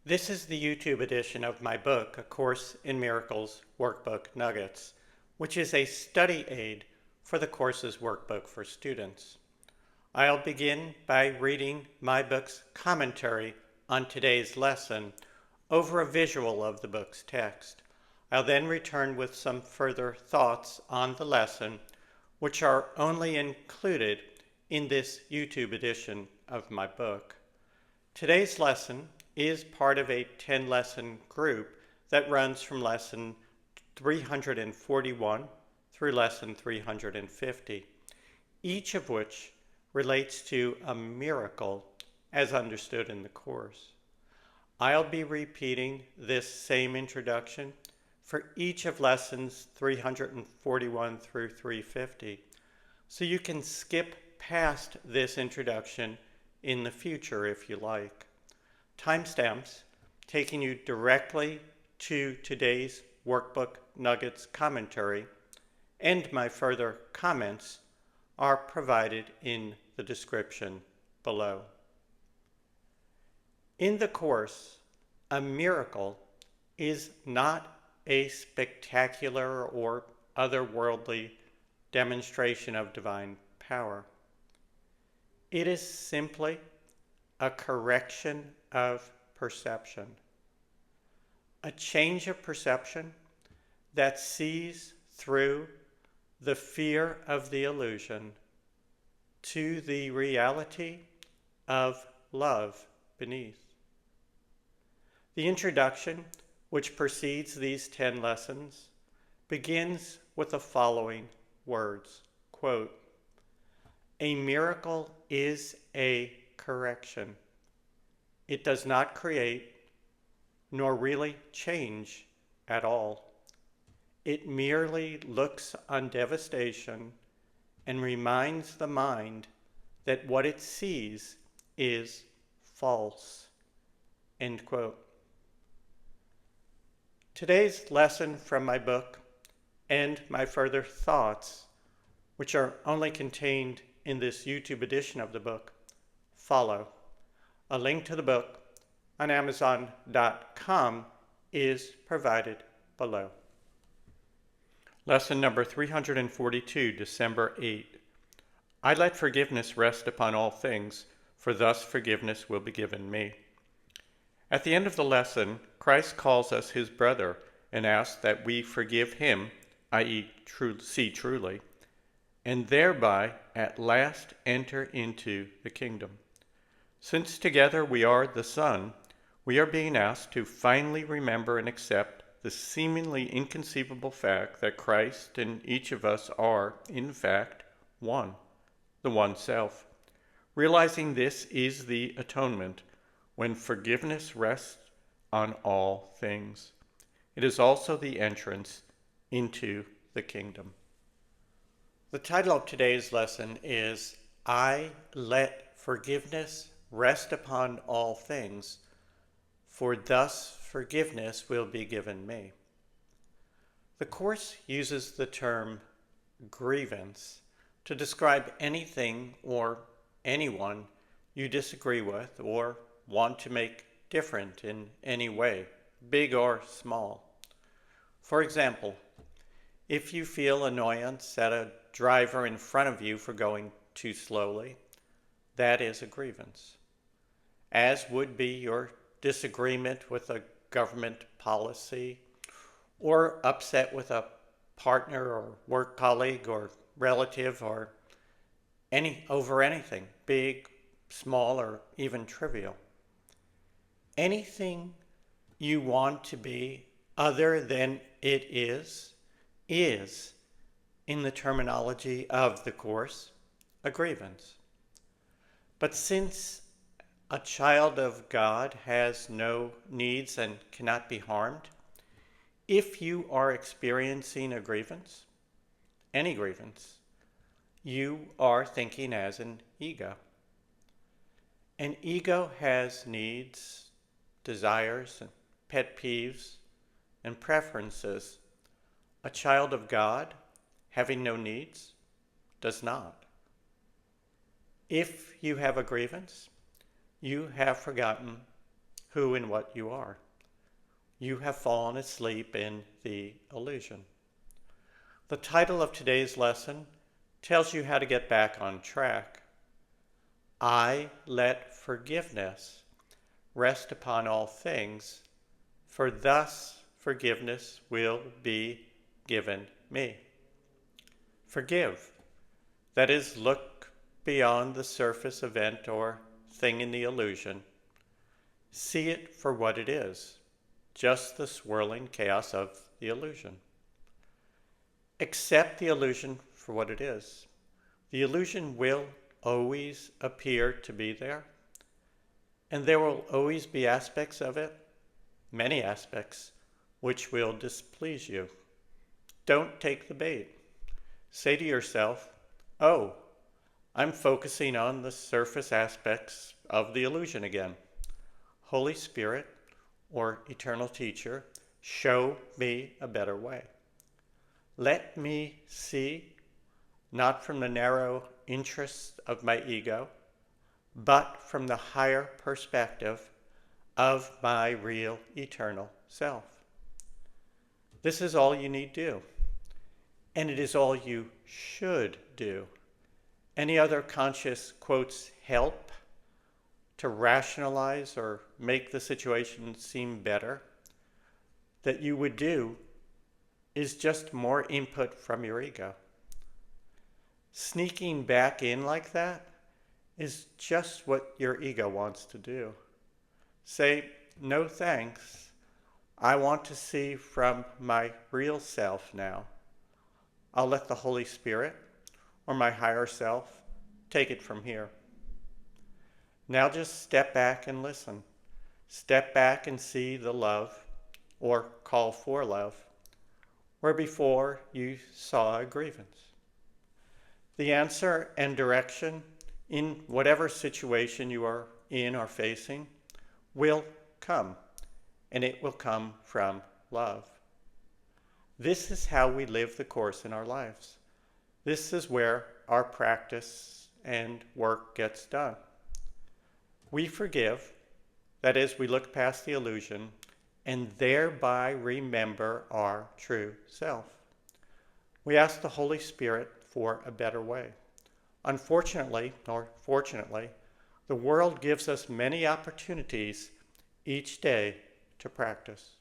This is the YouTube edition of my book, A Course in Miracles Workbook Nuggets, which is a study aid for the course's workbook for students. I'll begin by reading my book's commentary on today's lesson over a visual of the book's text. I'll then return with some further thoughts on the lesson, which are only included in this YouTube edition of my book. Today's lesson is part of a 10-lesson group that runs from lesson 341 through lesson 350, each of which relates to a miracle as understood in the Course. I'll be repeating this same introduction for each of lessons 341 through 350, so you can skip past this introduction in the future if you like. Timestamps taking you directly to today's Workbook Nuggets commentary and my further comments are provided in the description below. In the Course, a miracle is not a spectacular or otherworldly demonstration of divine power. It is simply a correction of perception, a change of perception that sees through the fear of the illusion to the reality of love beneath. The introduction, which precedes these 10 lessons, begins with the following words, quote, "A miracle is a correction. It does not create nor really change at all. It merely looks on devastation and reminds the mind that what it sees is false." End quote. Today's lesson from my book and my further thoughts, which are only contained in this YouTube edition of the book, follow. A link to the book on Amazon.com is provided below. Lesson number 342, December 8. I let forgiveness rest upon all things, for thus forgiveness will be given me. At the end of the lesson, Christ calls us his brother and asks that we forgive him, i.e. see truly, and thereby at last enter into the kingdom. Since together we are the Son, we are being asked to finally remember and accept the seemingly inconceivable fact that Christ and each of us are, in fact, one, the one self. Realizing this is the atonement, when forgiveness rests on all things. It is also the entrance into the kingdom. The title of today's lesson is, I let forgiveness rest upon all things, for thus forgiveness will be given me. The Course uses the term grievance to describe anything or anyone you disagree with or want to make different in any way, big or small. For example, if you feel annoyance at a driver in front of you for going too slowly, that is a grievance, as would be your disagreement with a government policy or upset with a partner or work colleague or relative or over anything, big, small, or even trivial. Anything you want to be other than it is, in the terminology of the Course, a grievance. But since a child of God has no needs and cannot be harmed, if you are experiencing a grievance, any grievance, you are thinking as an ego. An ego has needs, desires, and pet peeves, and preferences. A child of God, having no needs, does not. If you have a grievance, you have forgotten who and what you are. You have fallen asleep in the illusion. The title of today's lesson tells you how to get back on track. I let forgiveness rest upon all things, for thus forgiveness will be given me. Forgive. That is, look beyond the surface event or thing in the illusion. See it for what it is, just the swirling chaos of the illusion. Accept the illusion for what it is. The illusion will always appear to be there, and there will always be aspects of it, many aspects, which will displease you. Don't take the bait. Say to yourself, oh, I'm focusing on the surface aspects of the illusion again. Holy Spirit, or Eternal Teacher, show me a better way. Let me see, not from the narrow interests of my ego, but from the higher perspective of my real eternal self. This is all you need do, and it is all you should do. Any other conscious, quotes, help to rationalize or make the situation seem better that you would do is just more input from your ego. Sneaking back in like that is just what your ego wants to do. Say, no thanks. I want to see from my real self now. I'll let the Holy Spirit or my higher self take it from here. Now just step back and listen. Step back and see the love, or call for love, where before you saw a grievance. The answer and direction in whatever situation you are in or facing will come, and it will come from love. This is how we live the Course in our lives. This is where our practice and work gets done. We forgive, that is, we look past the illusion, and thereby remember our true self. We ask the Holy Spirit for a better way. Unfortunately, or fortunately, the world gives us many opportunities each day to practice.